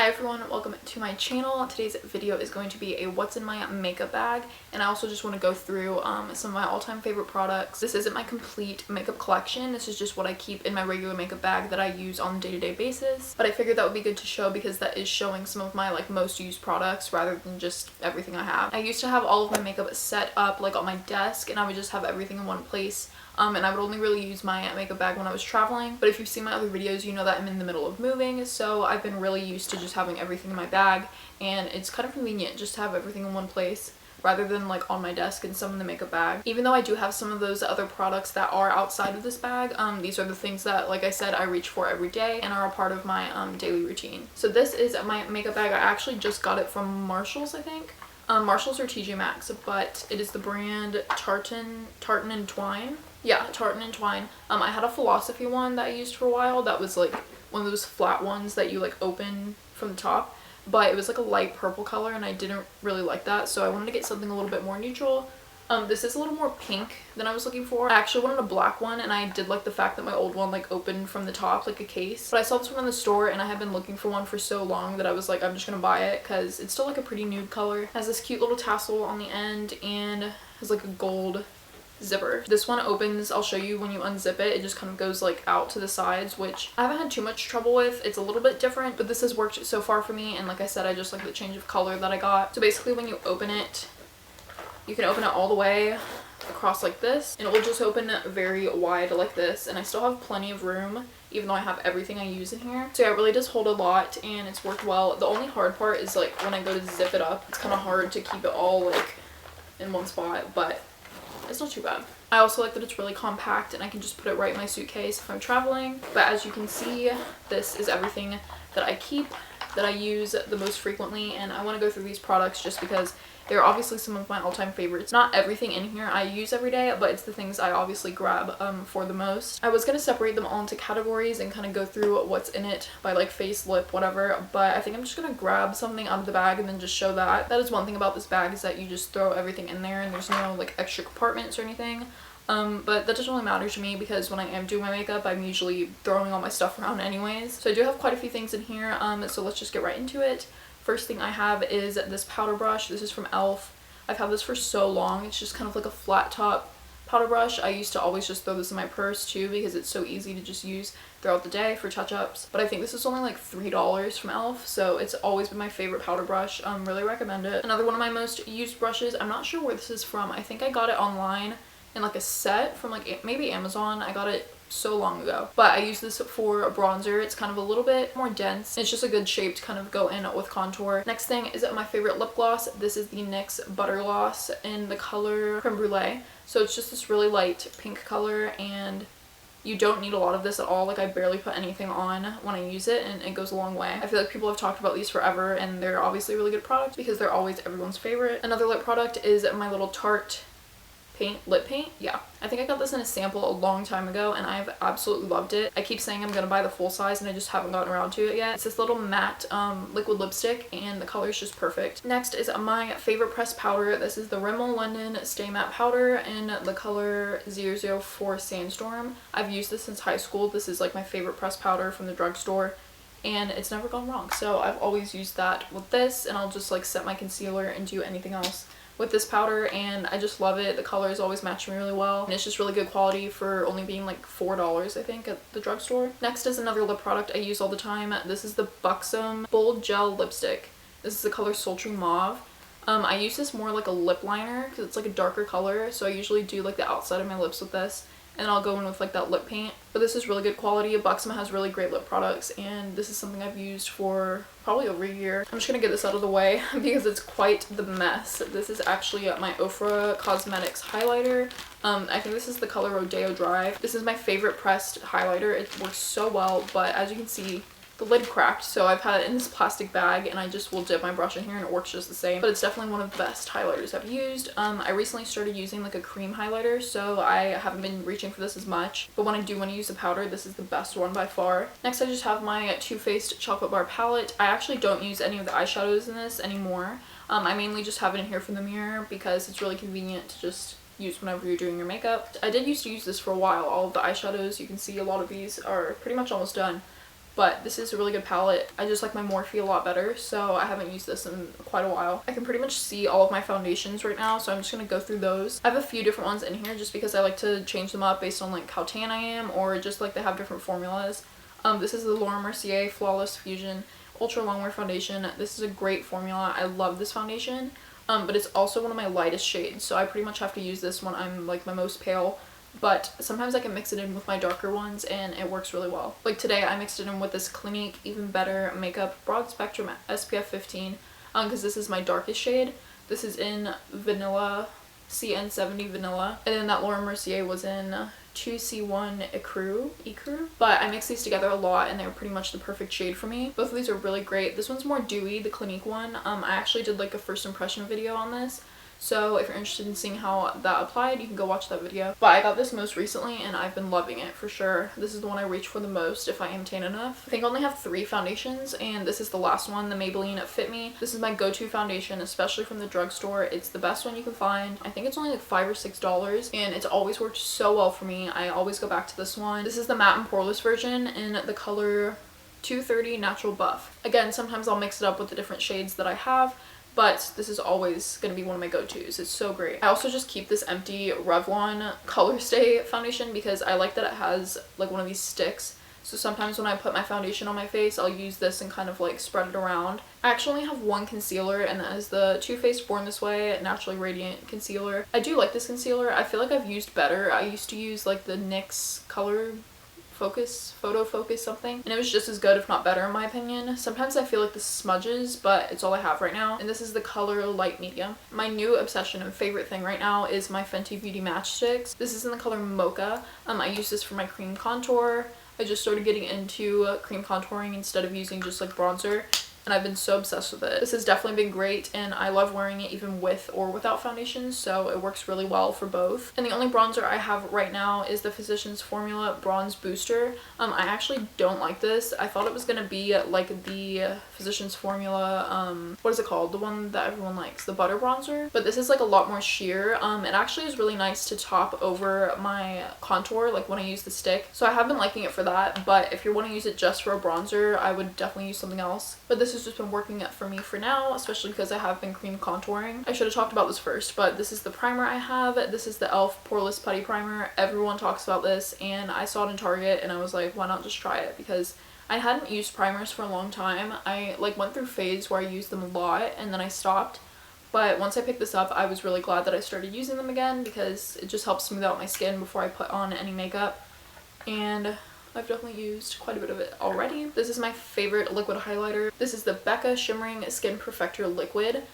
Hi everyone, welcome to my channel. Today's video is going to be a what's in my makeup bag, and I also just want to go through some of my all-time favorite products. This isn't my complete makeup collection, this is just what I keep in my regular makeup bag that I use on a day-to-day basis, but I figured that would be good to show because that is showing some of my most used products rather than just everything I have. I used to have all of my makeup set up on my desk, and I would just have everything in one place. And I would only really use my makeup bag when I was traveling, but if you've seen my other videos, you know that I'm in the middle of moving, so I've been really used to just having everything in my bag, and it's kind of convenient just to have everything in one place rather than on my desk and some in the makeup bag. Even though I do have some of those other products that are outside of this bag, these are the things that, like I said, I reach for every day and are a part of my daily routine. So this is my makeup bag. I actually just got it from Marshall's, I think. Marshall's or TJ Maxx, but it is the brand Tartan and Twine. Yeah, Tartan and Twine. I had a Philosophy one that I used for a while that was one of those flat ones that you open from the top, but it was a light purple color and I didn't really like that, so I wanted to get something a little bit more neutral. This is a little more pink than I was looking for. I actually wanted a black one, and I did like the fact that my old one opened from the top like a case, but I saw this one in the store and I had been looking for one for so long that I was I'm just gonna buy it because it's still a pretty nude color. It has this cute little tassel on the end and has a gold zipper. This one opens, I'll show you when you unzip it, it just kind of goes out to the sides, which I haven't had too much trouble with. It's a little bit different, but this has worked so far for me, and like I said, I just like the change of color that I got. So basically when you open it, you can open it all the way across like this, and it will just open very wide like this, and I still have plenty of room even though I have everything I use in here. So yeah, it really does hold a lot and it's worked well. The only hard part is when I go to zip it up, it's kind of hard to keep it all in one spot, but it's not too bad. I also like that it's really compact and I can just put it right in my suitcase if I'm traveling. But as you can see, this is everything that I keep, that I use the most frequently, and I want to go through these products just because they're obviously some of my all-time favorites. Not everything in here I use every day, but it's the things I obviously grab for the most. I was going to separate them all into categories and kind of go through what's in it by face, lip, whatever, but I think I'm just going to grab something out of the bag and then just show that. That is one thing about this bag, is that you just throw everything in there and there's no extra compartments or anything. But that doesn't really matter to me because when I am doing my makeup, I'm usually throwing all my stuff around anyways. So I do have quite a few things in here, so let's just get right into it. First thing I have is this powder brush. This is from e.l.f. I've had this for so long. It's just kind of a flat top powder brush. I used to always just throw this in my purse too because it's so easy to just use throughout the day for touch-ups. But I think this is only $3 from e.l.f. So it's always been my favorite powder brush. Really recommend it. Another one of my most used brushes. I'm not sure where this is from. I think I got it online in a set from maybe Amazon. I got it so long ago, but I use this for a bronzer. It's kind of a little bit more dense. It's just a good shape to kind of go in with contour. Next thing is my favorite lip gloss. This is the NYX Butter Gloss in the color Creme Brulee. So it's just this really light pink color, and you don't need a lot of this at all. I barely put anything on when I use it, and it goes a long way. I feel like people have talked about these forever, and they're obviously a really good product because they're always everyone's favorite. Another lip product is my little Tarte lip paint. Yeah, I think I got this in a sample a long time ago and I've absolutely loved it. I keep saying I'm gonna buy the full size and I just haven't gotten around to it yet. It's this little matte liquid lipstick and the color is just perfect. Next is my favorite pressed powder. This is the Rimmel London Stay Matte Powder in the color 004 Sandstorm. I've used this since high school. This is my favorite pressed powder from the drugstore, and it's never gone wrong. So I've always used that with this, and I'll just set my concealer and do anything else with this powder, and I just love it. The colors always match me really well, and it's just really good quality for only being $4 I think at the drugstore. Next is another lip product I use all the time. This is the Buxom Bold Gel Lipstick. This is the color Sultry Mauve. I use this more like a lip liner because it's a darker color, so I usually do the outside of my lips with this, and I'll go in with that lip paint. But this is really good quality. Buxom has really great lip products, and this is something I've used for probably over a year. I'm just gonna get this out of the way because it's quite the mess. This is actually my Ofra Cosmetics highlighter. I think this is the color Rodeo Drive. This is my favorite pressed highlighter. It works so well, but as you can see, the lid cracked, so I've had it in this plastic bag and I just will dip my brush in here and it works just the same. But it's definitely one of the best highlighters I've used. I recently started using a cream highlighter, so I haven't been reaching for this as much, but when I do want to use a powder, this is the best one by far. Next, I just have my Too Faced Chocolate Bar palette. I actually don't use any of the eyeshadows in this anymore. I mainly just have it in here from the mirror because it's really convenient to just use whenever you're doing your makeup. I did used to use this for a while. All of the eyeshadows, you can see a lot of these are pretty much almost done. but this is a really good palette. I just like my Morphe a lot better, so I haven't used this in quite a while. I can pretty much see all of my foundations right now, so I'm just gonna go through those. I have a few different ones in here just because I like to change them up based on like how tan I am, or just like they have different formulas. This is the Laura Mercier Flawless Fusion Ultra Longwear Foundation. This is a great formula. I love this foundation, but it's also one of my lightest shades, so I pretty much have to use this when I'm like my most pale. But sometimes I can mix it in with my darker ones and it works really well. Like today I mixed it in with this Clinique Even Better Makeup Broad Spectrum SPF 15 because this is my darkest shade. This is in Vanilla, CN70 Vanilla, and then that Laura Mercier was in 2C1 Ecru. But I mixed these together a lot and they were pretty much the perfect shade for me. Both of these are really great. This one's more dewy, the Clinique one. I actually did like a first impression video on this. So if you're interested in seeing how that applied, you can go watch that video. But I got this most recently and I've been loving it for sure. This is the one I reach for the most if I am tan enough. I think I only have 3 foundations and this is the last one, the Maybelline Fit Me. This is my go-to foundation, especially from the drugstore. It's the best one you can find. I think it's only like $5 or $6 and it's always worked so well for me. I always go back to this one. This is the matte and poreless version in the color 230 Natural Buff. Again, sometimes I'll mix it up with the different shades that I have, but this is always going to be one of my go-tos. It's so great. I also just keep this empty Revlon Color Stay foundation because I like that it has like one of these sticks. So sometimes when I put my foundation on my face, I'll use this and kind of like spread it around. I actually only have one concealer and that is the Too Faced Born This Way Naturally Radiant Concealer. I do like this concealer. I feel like I've used better. I used to use like the NYX Color Photo Focus something, and it was just as good if not better in my opinion. Sometimes I feel like this smudges, but it's all I have right now, and this is the color Light Medium. My new obsession and favorite thing right now is my Fenty Beauty Matchsticks. This is in the color Mocha. I use this for my cream contour. I just started getting into cream contouring instead of using just like bronzer, and I've been so obsessed with it. This has definitely been great and I love wearing it even with or without foundation, so it works really well for both. And the only bronzer I have right now is the Physicians Formula Bronze Booster. I actually don't like this. I thought it was gonna be like the Physicians Formula, what is it called? The one that everyone likes, the butter bronzer. But this is like a lot more sheer. It actually is really nice to top over my contour like when I use the stick. So I have been liking it for that, but if you want to use it just for a bronzer, I would definitely use something else. But this has just been working for me for now, especially because I have been cream contouring. I should have talked about this first, but this is the primer I have. This is the e.l.f. Poreless Putty Primer. Everyone talks about this and I saw it in Target and I was like, why not just try it? Because I hadn't used primers for a long time. I like went through a phase where I used them a lot and then I stopped. But once I picked this up, I was really glad that I started using them again because it just helps smooth out my skin before I put on any makeup. And I've definitely used quite a bit of it already. This is my favorite liquid highlighter. This is the Becca Shimmering Skin Perfector Liquid.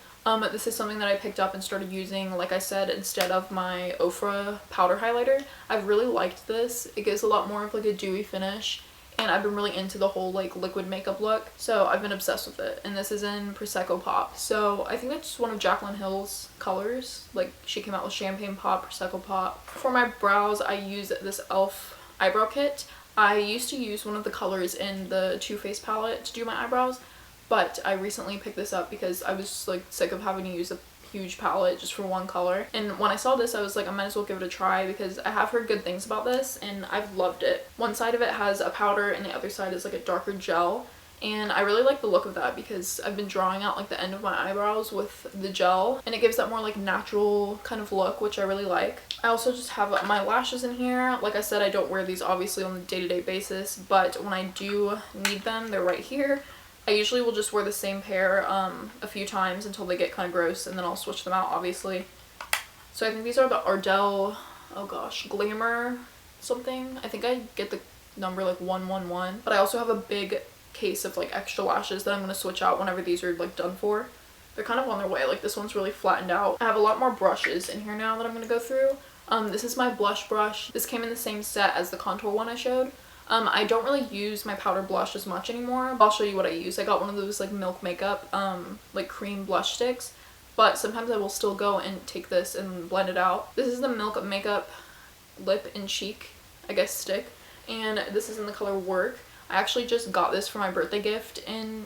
This is something that I picked up and started using, like I said, instead of my Ofra powder highlighter. I've really liked this. It gives a lot more of like a dewy finish. And I've been really into the whole like liquid makeup look, so I've been obsessed with it. And this is in Prosecco Pop. So I think that's one of Jaclyn Hill's colors. Like she came out with Champagne Pop, Prosecco Pop. For my brows, I use this e.l.f. eyebrow kit. I used to use one of the colors in the Too Faced palette to do my eyebrows, but I recently picked this up because I was like sick of having to use a huge palette just for one color. And when I saw this, I was like, I might as well give it a try because I have heard good things about this and I've loved it. One side of it has a powder and the other side is like a darker gel. And I really like the look of that because I've been drawing out like the end of my eyebrows with the gel and it gives that more like natural kind of look, which I really like. I also just have my lashes in here. Like I said, I don't wear these obviously on a day-to-day basis, but when I do need them, they're right here. I usually will just wear the same pair a few times until they get kind of gross and then I'll switch them out obviously. So I think these are the Ardell, oh gosh, Glamour something. I think I get the number like 111, but I also have a big case of like extra lashes that I'm going to switch out whenever these are like done for. They're kind of on their way. Like this one's really flattened out. I have a lot more brushes in here now that I'm going to go through. This is my blush brush. This came in the same set as the contour one I showed. I don't really use my powder blush as much anymore. I'll show you what I use. I got one of those like Milk Makeup like cream blush sticks, but sometimes I will still go and take this and blend it out. This is the Milk Makeup Lip and Cheek, I guess, stick, and this is in the color Work. I actually just got this for my birthday gift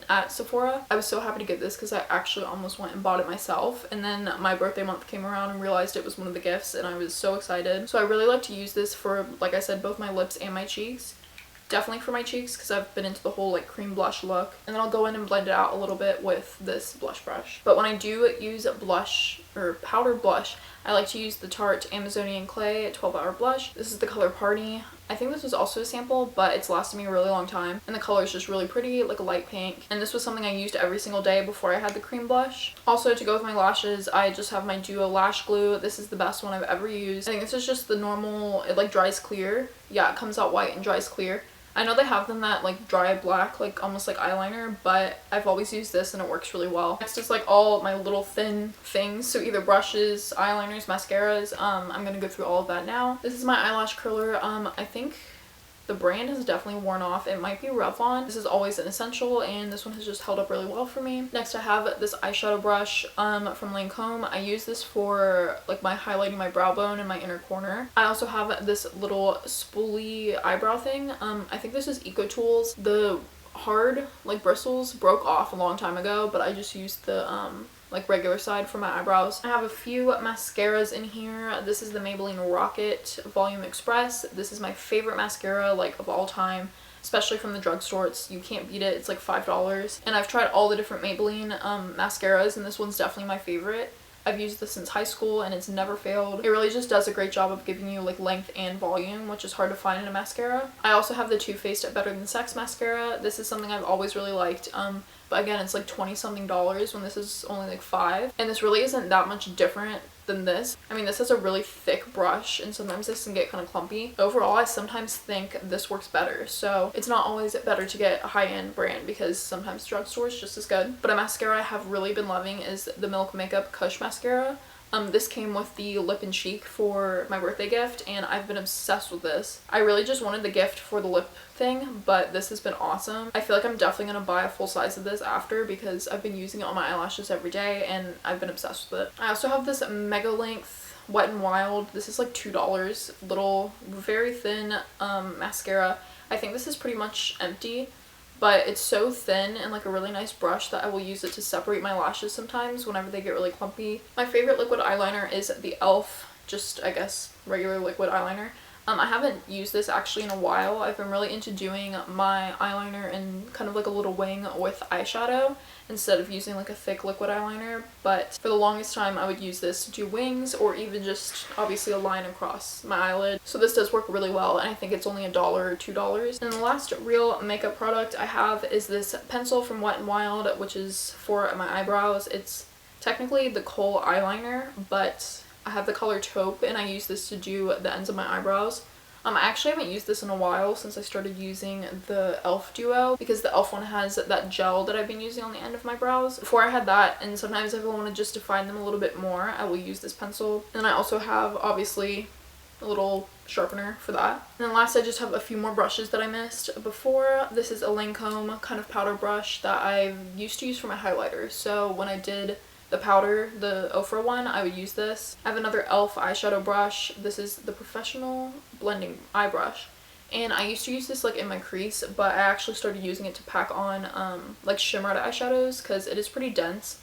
at Sephora. I was so happy to get this because I actually almost went and bought it myself, and then my birthday month came around and realized it was one of the gifts and I was so excited. So I really like to use this for, like I said, both my lips and my cheeks. definitely for my cheeks because I've been into the whole like cream blush look. And then I'll go in and blend it out a little bit with this blush brush. But when I do use blush or powder blush, I like to use the Tarte Amazonian Clay 12-Hour Blush. This is the color Party. I think this was also a sample, but it's lasted me a really long time. And the color is just really pretty, like a light pink. And this was something I used every single day before I had the cream blush. Also, to go with my lashes, I just have my Duo Lash Glue. This is the best one I've ever used. I think this is just the normal, it like dries clear. Yeah, it comes out white and dries clear. I know they have them that like dry black, like almost like eyeliner, but I've always used this and it works really well. Next is like all my little thin things, so either brushes, eyeliners, mascaras. I'm gonna go through all of that now. This is my eyelash curler. I think the brand has definitely worn off. It might be Revlon. This is always an essential, and this one has just held up really well for me. Next, I have this eyeshadow brush from Lancome. I use this for like my highlighting my brow bone and my inner corner. I also have this little spoolie eyebrow thing. I think this is Eco Tools. The hard like bristles broke off a long time ago, but I just used the like regular side for my eyebrows. I have a few mascaras in here. This is the Maybelline Rocket Volume Express. This is my favorite mascara like of all time, especially from the drugstore. You can't beat it. It's like $5. And I've tried all the different Maybelline mascaras, and this one's definitely my favorite. I've used this since high school and it's never failed. It really just does a great job of giving you like length and volume, which is hard to find in a mascara. I also have the Too Faced Better Than Sex mascara. This is something I've always really liked. But again, it's like $20-something when this is only like $5. And this really isn't that much different than this. I mean, this has a really thick brush and sometimes this can get kind of clumpy. Overall, I sometimes think this works better. So it's not always better to get a high-end brand because sometimes drugstore is just as good. But a mascara I have really been loving is the Milk Makeup Kush Mascara. This came with the Lip and Cheek for my birthday gift, and I've been obsessed with this. I really just wanted the gift for the lip thing, but this has been awesome. I feel like I'm definitely gonna buy a full size of this after because I've been using it on my eyelashes every day and I've been obsessed with it. I also have this Mega Length Wet n Wild. This is like $2. Little, very thin mascara. I think this is pretty much empty, but it's so thin and like a really nice brush that I will use it to separate my lashes sometimes whenever they get really clumpy. My favorite liquid eyeliner is the e.l.f. just, I guess, regular liquid eyeliner. I haven't used this actually in a while. I've been really into doing my eyeliner in kind of like a little wing with eyeshadow instead of using like a thick liquid eyeliner, but for the longest time I would use this to do wings or even just obviously a line across my eyelid. So this does work really well, and I think it's only $1 or $2. And the last real makeup product I have is this pencil from Wet n Wild, which is for my eyebrows. It's technically the kohl eyeliner, but I have the color taupe and I use this to do the ends of my eyebrows. I actually haven't used this in a while since I started using the e.l.f. Duo because the e.l.f. one has that gel that I've been using on the end of my brows. Before I had that, and sometimes if I want to just define them a little bit more, I will use this pencil. And I also have obviously a little sharpener for that. And then last, I just have a few more brushes that I missed before. This is a Lancome kind of powder brush that I used to use for my highlighter. So when I did the powder, the Ofra one, I would use this. I have another e.l.f. eyeshadow brush. This is the Professional Blending Eye Brush. And I used to use this like in my crease, but I actually started using it to pack on like shimmered eyeshadows because it is pretty dense.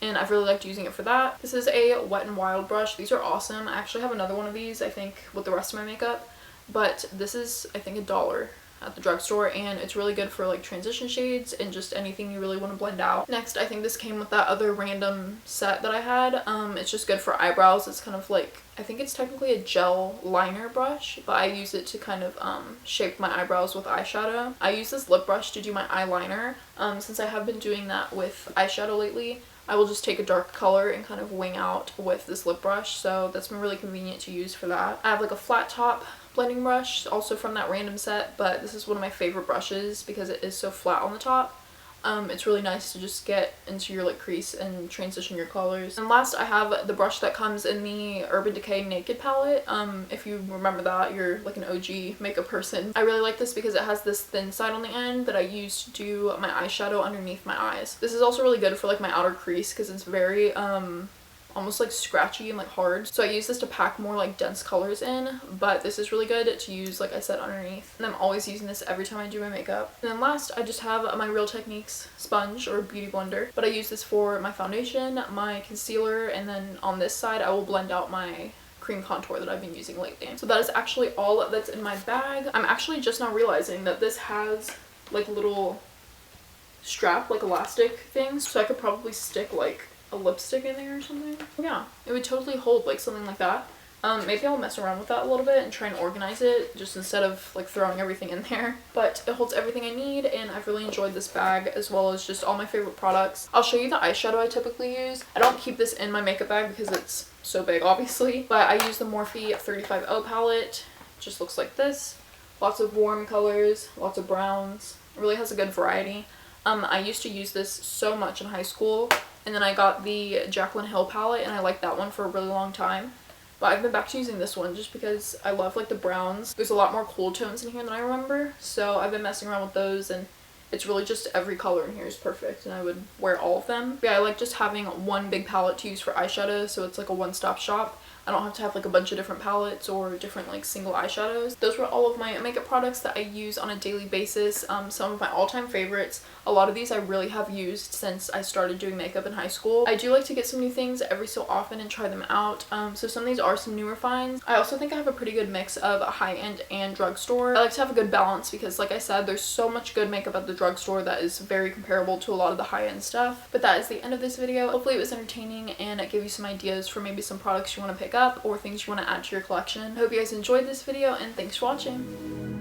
And I've really liked using it for that. This is a Wet n Wild brush. These are awesome. I actually have another one of these, I think, with the rest of my makeup. But this is, I think, $1 at the drugstore, and it's really good for like transition shades and just anything you really want to blend out. Next, I think this came with that other random set that I had. It's just good for eyebrows. It's kind of like, I think it's technically a gel liner brush, but I use it to kind of shape my eyebrows with eyeshadow. I use this lip brush to do my eyeliner. Since I have been doing that with eyeshadow lately, I will just take a dark color and kind of wing out with this lip brush, so that's been really convenient to use for that. I have like a flat top blending brush, also from that random set, but this is one of my favorite brushes because it is so flat on the top. It's really nice to just get into your like crease and transition your colors. And last, I have the brush that comes in the Urban Decay Naked palette. If you remember that, you're like an OG makeup person. I really like this because it has this thin side on the end that I use to do my eyeshadow underneath my eyes. This is also really good for like my outer crease because it's very almost like scratchy and like hard. So I use this to pack more like dense colors in, but this is really good to use, like I said, underneath. And I'm always using this every time I do my makeup. And then last, I just have my Real Techniques sponge or beauty blender, but I use this for my foundation, my concealer, and then on this side I will blend out my cream contour that I've been using lately. So that is actually all that's in my bag. I'm actually just now realizing that this has like little strap, like elastic things, so I could probably stick like a lipstick in there or something. Yeah, it would totally hold like something like that. Maybe I'll mess around with that a little bit and try and organize it just instead of like throwing everything in there. But it holds everything I need, and I've really enjoyed this bag as well as just all my favorite products. I'll show you the eyeshadow I typically use. I don't keep this in my makeup bag because it's so big obviously, but I use the Morphe 35O palette. It just looks like this. Lots of warm colors, lots of browns. It really has a good variety. I used to use this so much in high school, and then I got the Jaclyn Hill palette and I liked that one for a really long time. But I've been back to using this one just because I love like the browns. There's a lot more cool tones in here than I remember, so I've been messing around with those, and it's really just every color in here is perfect and I would wear all of them. But yeah, I like just having one big palette to use for eyeshadow, so it's like a one-stop shop. I don't have to have like a bunch of different palettes or different like single eyeshadows. Those were all of my makeup products that I use on a daily basis. Some of my all-time favorites. A lot of these I really have used since I started doing makeup in high school. I do like to get some new things every so often and try them out. So some of these are some newer finds. I also think I have a pretty good mix of high-end and drugstore. I like to have a good balance because like I said, there's so much good makeup at the drugstore that is very comparable to a lot of the high-end stuff. But that is the end of this video. Hopefully it was entertaining and it gave you some ideas for maybe some products you want to pick up or things you want to add to your collection. I hope you guys enjoyed this video, and thanks for watching.